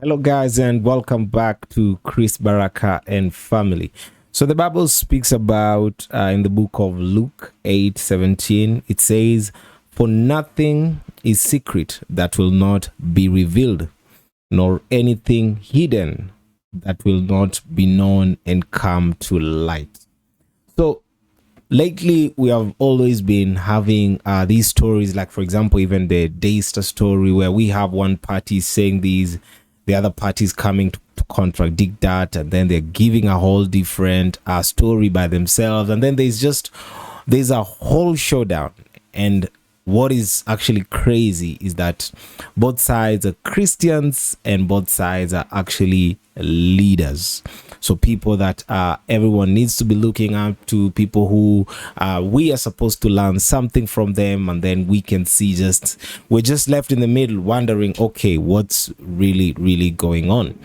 Hello, guys, and welcome back to Chris Baraka and family. So, the Bible speaks about in the book of Luke 8:17, it says, "For nothing is secret that will not be revealed, nor anything hidden that will not be known and come to light." So, lately we have always been having these stories, like for example even the Daystar story, where we have one party saying these, the other party is coming to contradict that, and then they're giving a whole different story by themselves, and then there's a whole showdown. And what is actually crazy is that both sides are Christians and both sides are actually leaders. So people that everyone needs to be looking up to, people who we are supposed to learn something from them, and then we can see we're just left in the middle wondering, okay, what's really going on?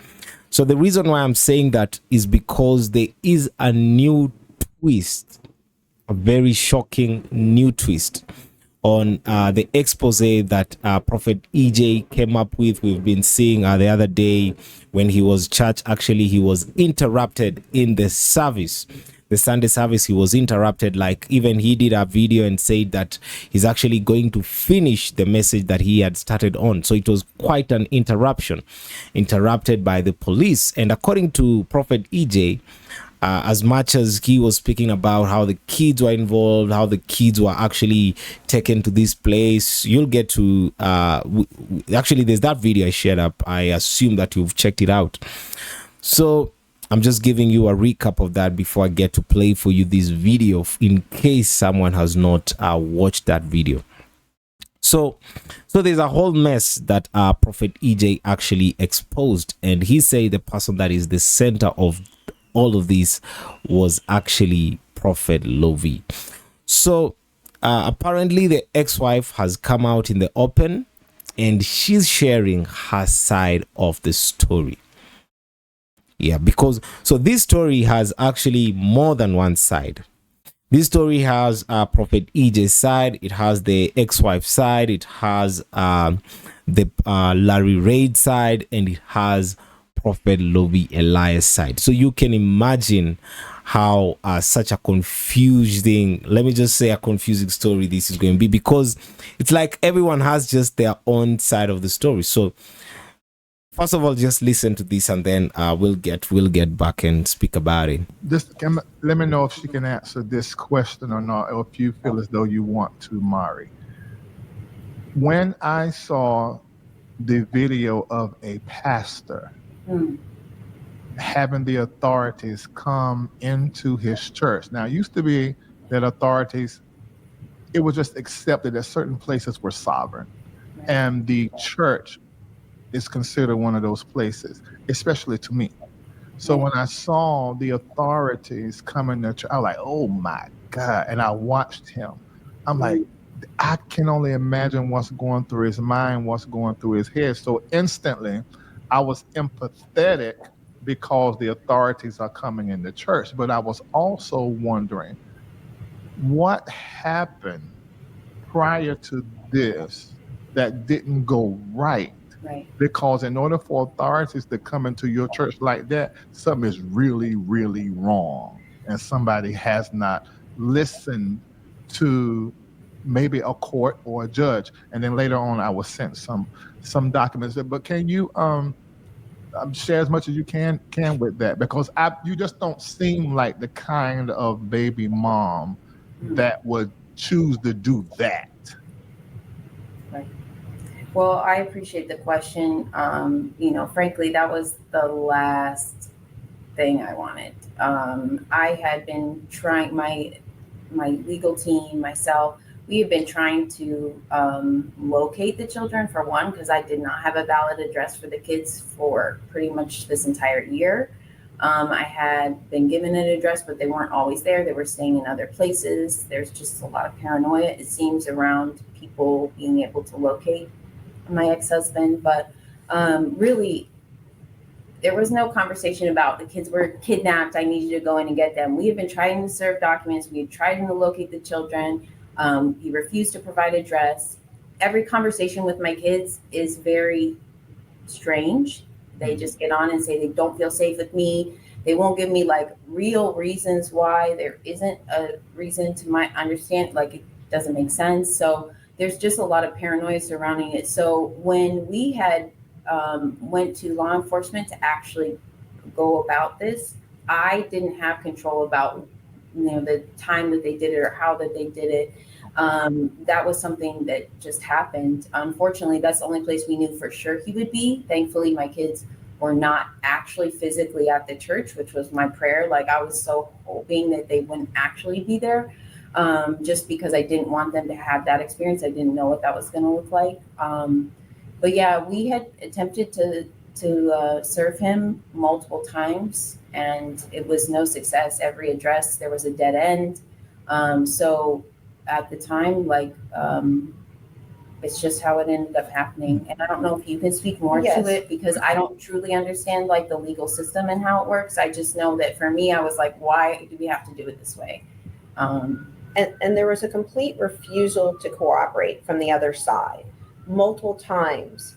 So the reason why I'm saying that is because there is a new twist, a very shocking new twist on the expose that Prophet EJ came up with. We've been seeing the other day when he was church. Actually, he was interrupted in the service, the Sunday service. He was interrupted. Like, even he did a video and said that he's actually going to finish the message that he had started on. So it was quite an interruption, interrupted by the police. And according to Prophet EJ, as much as he was speaking about how the kids were involved, how the kids were actually taken to this place, you'll get to actually, there's that video I shared up. I assume that you've checked it out. So I'm just giving you a recap of that before I get to play for you this video, in case someone has not watched that video. So there's a whole mess that Prophet EJ actually exposed, and he said the person that is the center of all of this was actually Prophet Lovi. So apparently the ex-wife has come out in the open, and she's sharing her side of the story. Yeah, because so this story has actually more than one side. This story has Prophet EJ's side, it has the ex-wife side, it has the Larry Reid side, and it has Prophet Lovy Elias side. So you can imagine how such a confusing, let me just say a confusing story this is going to be, because it's like everyone has just their own side of the story. So first of all, just listen to this, and then we'll get back and speak about it. Let me know if she can answer this question or not, or if you feel as though you want to, Mari. When I saw the video of a pastor having the authorities come into his church, now it used to be that authorities, it was just accepted that certain places were sovereign, and the church is considered one of those places, especially to me. So when I saw the authorities coming to church, I was like, oh my God. And I watched him. I'm like, I can only imagine what's going through his mind, what's going through his head. So instantly, I was empathetic because the authorities are coming in the church. But I was also wondering what happened prior to this that didn't go right. Right. Because in order for authorities to come into your church like that, something is really wrong. And somebody has not listened to maybe a court or a judge. And then later on, I was sent some documents. But can you share as much as you can with that? Because you just don't seem like the kind of baby mom that would choose to do that. Right. Well, I appreciate the question. Frankly, that was the last thing I wanted. I had been trying, my legal team, myself, we have been trying to locate the children, for one, because I did not have a valid address for the kids for pretty much this entire year. I had been given an address, but they weren't always there. They were staying in other places. There's just a lot of paranoia, it seems, around people being able to locate my ex-husband. But really, there was no conversation about the kids were kidnapped, I need you to go in and get them. We have been trying to serve documents. We had tried to locate the children. He refused to provide address. Every conversation with my kids is very strange. They just get on and say they don't feel safe with me. They won't give me like real reasons why. There isn't a reason to my understand, like it doesn't make sense. So there's just a lot of paranoia surrounding it. So when we had went to law enforcement to actually go about this, I didn't have control about, you know, the time that they did it or how that they did it. That was something that just happened. Unfortunately, that's the only place we knew for sure he would be. Thankfully, my kids were not actually physically at the church, which was my prayer. Like I was so hoping that they wouldn't actually be there, just because I didn't want them to have that experience. I didn't know what that was going to look like. But yeah, we had attempted to serve him multiple times, and it was no success. Every address, there was a dead end. So at the time, like, it's just how it ended up happening. And I don't know if you can speak more Yes. to it, because I don't truly understand like the legal system and how it works. I just know that for me, I was like, why do we have to do it this way? And there was a complete refusal to cooperate from the other side. Multiple times,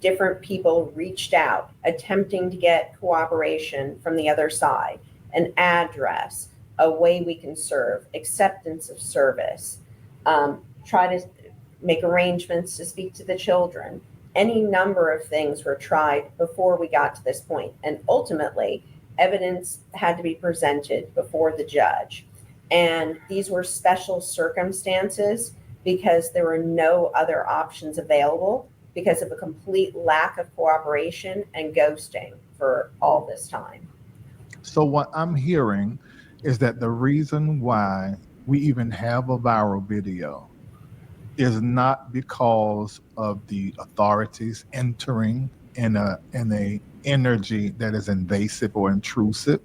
different people reached out, attempting to get cooperation from the other side, an address, a way we can serve, acceptance of service, try to make arrangements to speak to the children. Any number of things were tried before we got to this point. And ultimately, evidence had to be presented before the judge. And these were special circumstances because there were no other options available because of a complete lack of cooperation and ghosting for all this time. So what I'm hearing is that the reason why we even have a viral video is not because of the authorities entering in a energy that is invasive or intrusive.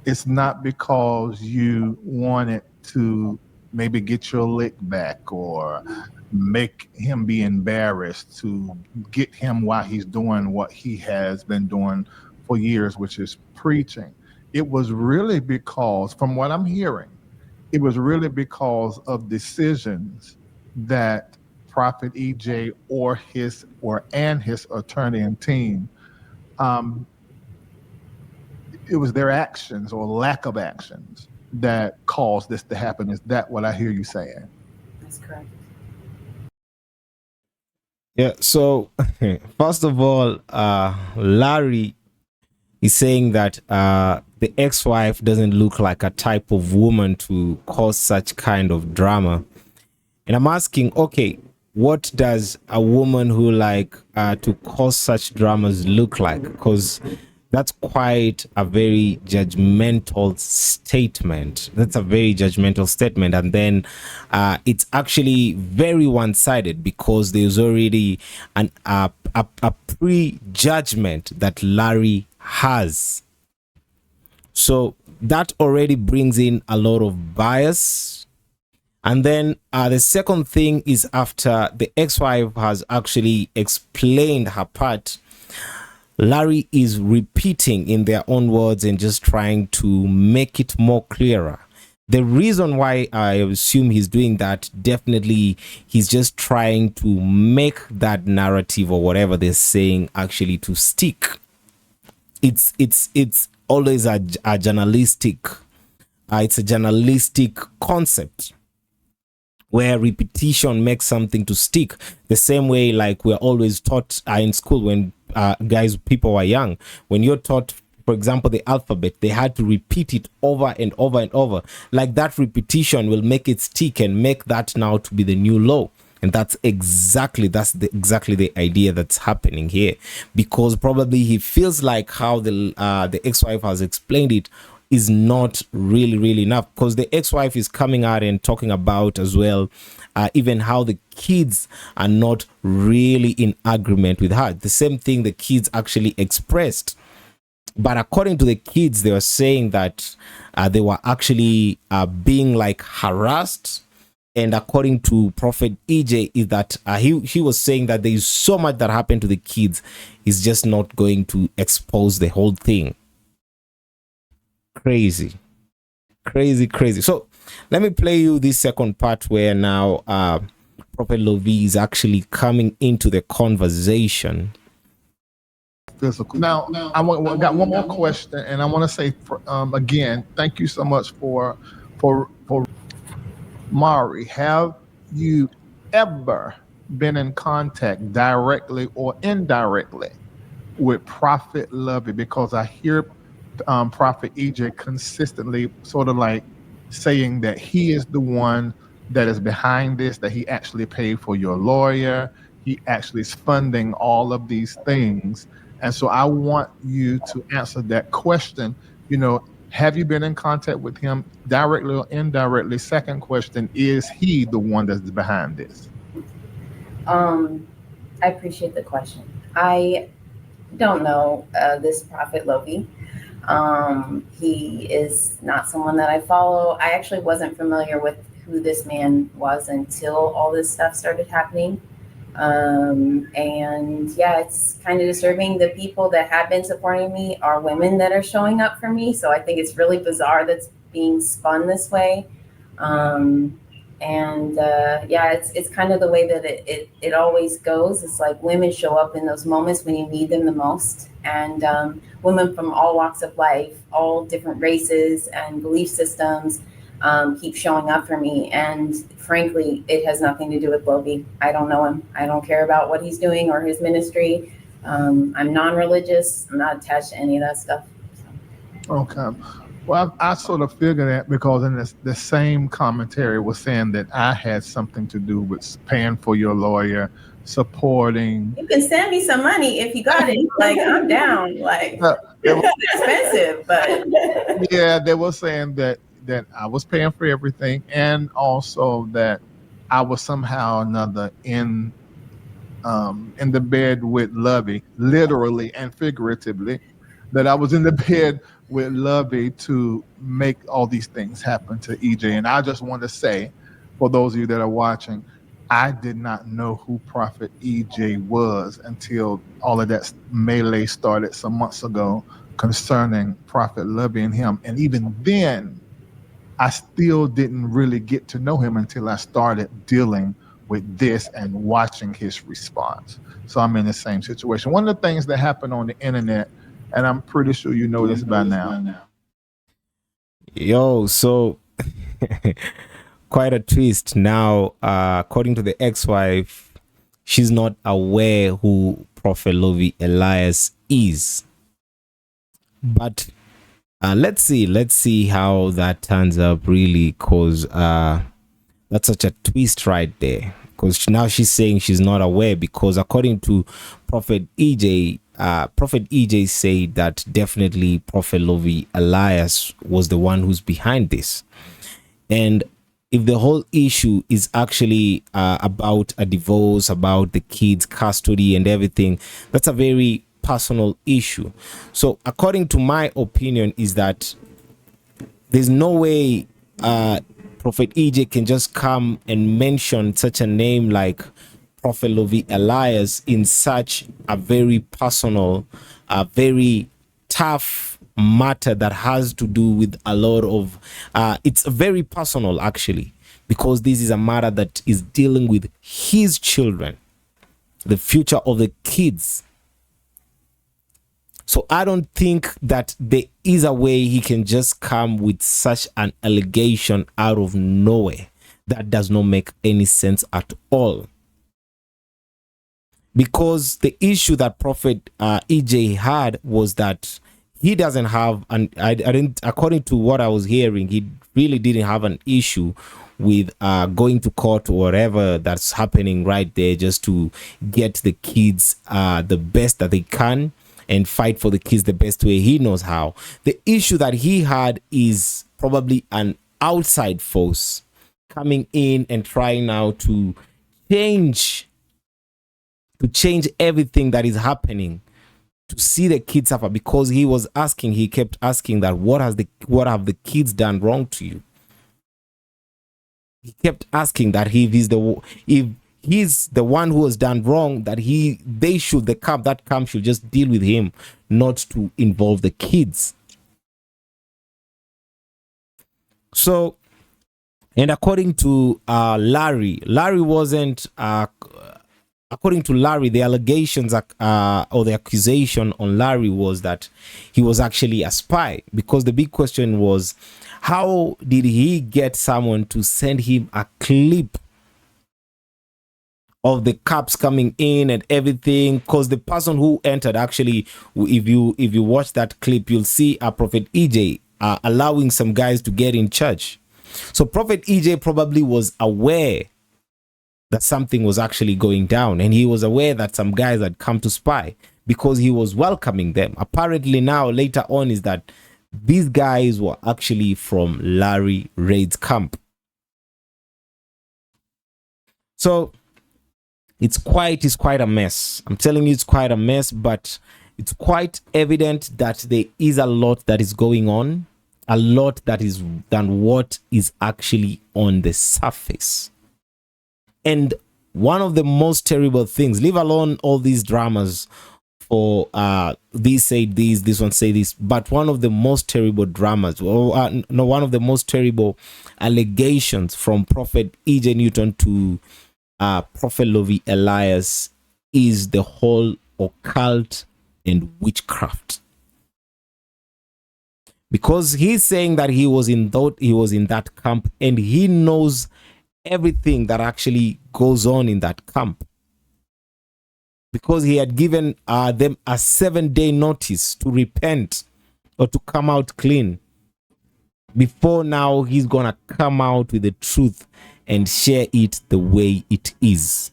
It's not because you wanted to maybe get your lick back or make him be embarrassed, to get him while he's doing what he has been doing for years, which is preaching. It was really because, from what I'm hearing, it was really because of decisions that Prophet EJ and his attorney and team, it was their actions or lack of actions that caused this to happen. Is that what I hear you saying? That's correct. Yeah, so first of all, Larry is saying that the ex-wife doesn't look like a type of woman to cause such kind of drama. And I'm asking, okay, what does a woman who like to cause such dramas look like? Because that's quite a very judgmental statement. That's a very judgmental statement. And then it's actually very one-sided, because there's already a prejudgment that Larry has. So that already brings in a lot of bias. And then the second thing is, after the ex-wife has actually explained her part, Larry is repeating in their own words and just trying to make it more clearer. The reason why I assume he's doing that, definitely he's just trying to make that narrative or whatever they're saying actually to stick. It's always a journalistic, it's a journalistic concept, where repetition makes something to stick. The same way like we're always taught in school when people were young. When you're taught, for example, the alphabet, they had to repeat it over and over and over. Like that repetition will make it stick and make that now to be the new law. And that's exactly the idea that's happening here, because probably he feels like how the ex-wife has explained it is not really enough, because the ex-wife is coming out and talking about as well even how the kids are not really in agreement with her. The same thing the kids actually expressed. But according to the kids, they were saying that they were actually being like harassed. And according to Prophet EJ, is that he was saying that there is so much that happened to the kids, he's just not going to expose the whole thing. Crazy. So let me play you this second part where now Prophet Lovi is actually coming into the conversation. physical. Now, got one more question, and I want to say again, thank you so much for Mari. Have you ever been in contact directly or indirectly with Prophet Lovi? Because I hear Prophet EJ consistently sort of like saying that he is the one that is behind this, that he actually paid for your lawyer, he actually is funding all of these things. And so I want you to answer that question. You know, have you been in contact with him directly or indirectly? Second question, is he the one that's behind this? I appreciate the question. I don't know this Prophet Lovi. He is not someone that I follow. I actually wasn't familiar with who this man was until all this stuff started happening. And yeah, it's kind of disturbing. The people that have been supporting me are women that are showing up for me. So I think it's really bizarre that's being spun this way. Yeah, it's kind of the way that it always goes. It's like women show up in those moments when you need them the most. And women from all walks of life, all different races and belief systems keep showing up for me. And frankly, it has nothing to do with Lovi. I don't know him. I don't care about what he's doing or his ministry. I'm non-religious. I'm not attached to any of that stuff. So. Okay. Well, I sort of figured that because in the same commentary was saying that I had something to do with paying for your lawyer, supporting. You can send me some money if you got it. Like, I'm down. Like, it's expensive, but yeah, they were saying that I was paying for everything, and also that I was somehow or another in the bed with Lovy, literally and figuratively, that I was in the bed with Lovy to make all these things happen to EJ. And I just want to say, for those of you that are watching, I did not know who Prophet EJ was until all of that melee started some months ago concerning Prophet Lovi and him. And even then, I still didn't really get to know him until I started dealing with this and watching his response. So I'm in the same situation. One of the things that happened on the internet, and I'm pretty sure you know this by now. Yo, so quite a twist. Now, according to the ex-wife, she's not aware who Prophet Lovy Elias is. But let's see how that turns up really, because that's such a twist right there. Because now she's saying she's not aware, because according to Prophet EJ, Prophet EJ said that definitely Prophet Lovy Elias was the one who's behind this. And if the whole issue is actually about a divorce, about the kids' custody and everything, that's a very personal issue. So according to my opinion is that there's no way Prophet EJ can just come and mention such a name like Prophet Lovi Elias in such a very personal, very tough matter that has to do with a lot of it's very personal actually, because this is a matter that is dealing with his children, the future of the kids. So I don't think that there is a way he can just come with such an allegation out of nowhere. That does not make any sense at all. Because the issue that Prophet EJ had was that he doesn't have, and I didn't, according to what I was hearing, he really didn't have an issue with going to court or whatever that's happening right there, just to get the kids the best that they can and fight for the kids the best way he knows how. The issue that he had is probably an outside force coming in and trying now to change everything that is happening, to see the kids suffer, because he kept asking that what have the kids done wrong to you? He kept asking that if he's the one who has done wrong, that that camp should just deal with him, not to involve the kids. So, and according to Larry wasn't according to Larry, the allegations or the accusation on Larry was that he was actually a spy, because the big question was, how did he get someone to send him a clip of the cops coming in and everything? Because the person who entered, actually, if you watch that clip, you'll see a Prophet EJ allowing some guys to get in church. So Prophet EJ probably was aware that something was actually going down, and he was aware that some guys had come to spy, because he was welcoming them. Apparently now, later on, is that these guys were actually from Larry Reid's camp. So it's quite a mess. I'm telling you, it's quite a mess, but it's quite evident that there is a lot that is going on, a lot that is than what is actually on the surface. And one of the most terrible things, leave alone all these dramas for this say this one say this, but one of the most terrible dramas, one of the most terrible allegations from Prophet E.J. Newton to Prophet Lovy Elias is the whole occult and witchcraft. Because he's saying that he was in that camp, and he knows everything that actually goes on in that camp, because he had given them a 7-day notice to repent or to come out clean. Before now, he's gonna come out with the truth and share it the way it is.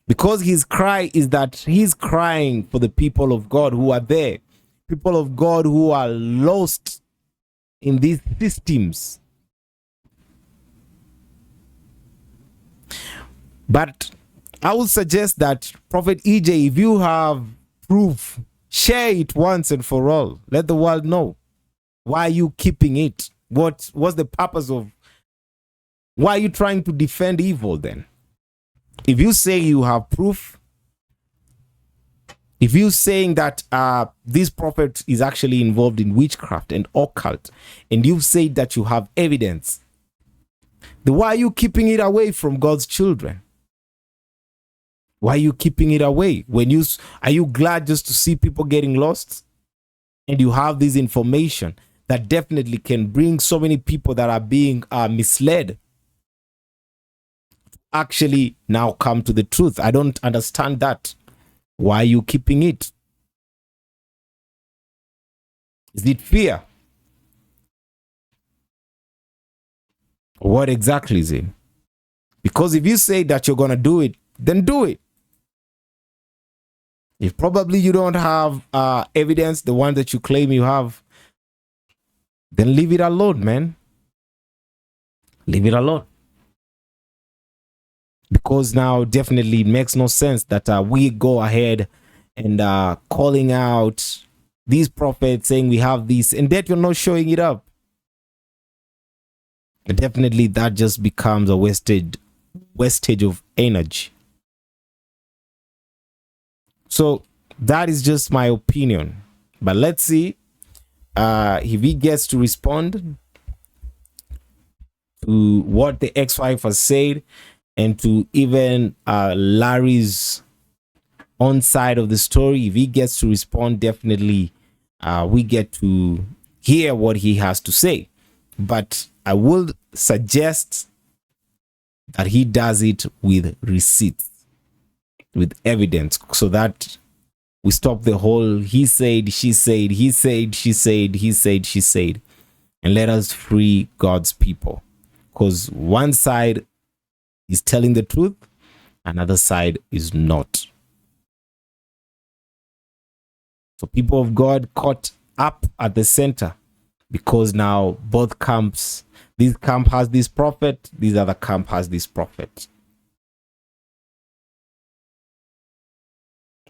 Because his cry is that he's crying for the people of God who are there, people of God who are lost in these systems. But I would suggest that, Prophet EJ, if you have proof, share it once and for all. Let the world know. Why are you keeping it? What's the purpose of, why are you trying to defend evil then? If you say you have proof, if you're saying that this prophet is actually involved in witchcraft and occult, and you've said that you have evidence, then why are you keeping it away from God's children? Why are you keeping it away? Are you glad just to see people getting lost? And you have this information that definitely can bring so many people that are being misled actually now come to the truth. I don't understand that. Why are you keeping it? Is it fear? What exactly is it? Because if you say that you're going to do it, then do it. If probably you don't have evidence, the one that you claim you have, then leave it alone, man. Leave it alone. Because now definitely it makes no sense that we go ahead and calling out these prophets, saying we have this, and that you're not showing it up. Definitely that just becomes a wastage of energy. So that is just my opinion. But let's see if he gets to respond to what the ex-wife has said, and to even Larry's own side of the story. If he gets to respond, definitely we get to hear what he has to say. But I would suggest that he does it with receipts, with evidence, so that we stop the whole he said, she said, he said, she said, he said, she said, and let us free God's people. Because one side is telling the truth, another side is not. So people of God caught up at the center, because now both camps, this camp has this prophet, this other camp has this prophet.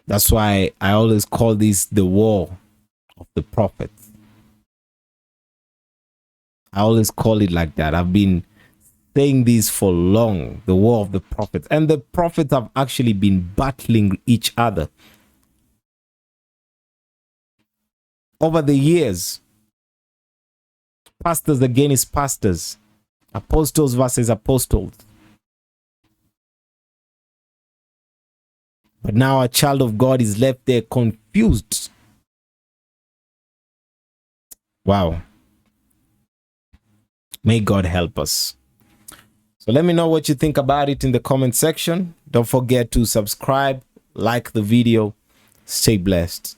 That's why I always call this the war of the prophets. I always call it like that. I've been saying this for long, the war of the prophets. And the prophets have actually been battling each other over the years. Pastors against pastors, Apostles versus apostles. But now a child of God is left there confused. Wow. May God help us. So let me know what you think about it in the comment section. Don't forget to subscribe, like the video. Stay blessed.